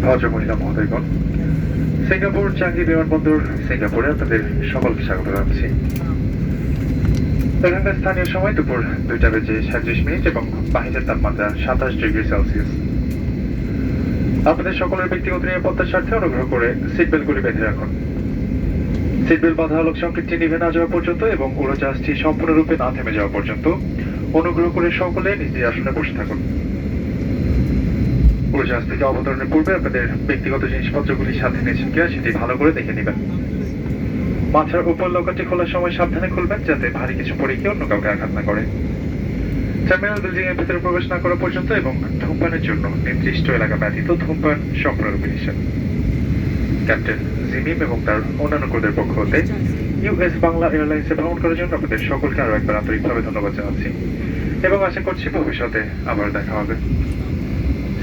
ভদ্র মহিলা মহোদয়গণ, সিঙ্গাপুর চাঙ্গি বিমানবন্দর সিঙ্গাপুরে আপনাদের সকলকে স্বাগত জানাচ্ছি। এখানকার স্থানীয় সময় দুপুর 2:37 এবং বাহিরের তাপমাত্রা 27°C। আপনাদের সকলের ব্যক্তিগত নিরাপত্তার স্বার্থে অনুগ্রহ করে সিট বেল্টগুলি বেঁধে রাখুন। সিট বেল্ট বাঁধা আলোক সংকেতটি নিভে না যাওয়া পর্যন্ত এবং উড়োজাহাজটি সম্পূর্ণরূপে না থেমে যাওয়া পর্যন্ত অনুগ্রহ করে সকলে নিজের আসনে বসে থাকুন। উড়োজাহাজ থেকে অবতরণের পূর্বে আপনাদের ব্যক্তিগত জিনিসপত্রগুলি সাথে নিয়েছেন কিনা সেটি ভালো করে দেখে নেবেন। মাথার উপর লকারটি খোলার সময় সাবধানে খুলবেন যাতে ভারী কিছু পড়ে গিয়ে অন্য কাউকে আঘাত না করে। টার্মিনাল বিল্ডিং এর ভিতরে প্রবেশ না করা পর্যন্ত এবং ধূমপানের জন্য নির্দিষ্ট এলাকা ব্যতীত ধূমপান সম্পূর্ণরূপে নিষেধ। ক্যাপ্টেন জিমিম এবং তার অন্যান্য ক্রুদের পক্ষ হতে ইউএস বাংলা এয়ারলাইন্সে ভ্রমণ করার জন্য আপনাদের সকলকে আরো একবার আন্তরিকভাবে ধন্যবাদ জানাচ্ছি এবং আশা করছি ভবিষ্যতে আবার দেখা হবে।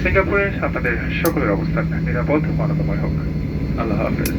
সিঙ্গাপুরের আপনাদের সকলের অবস্থান নিরাপদ মানবময় হোক। আল্লাহ হাফেজ।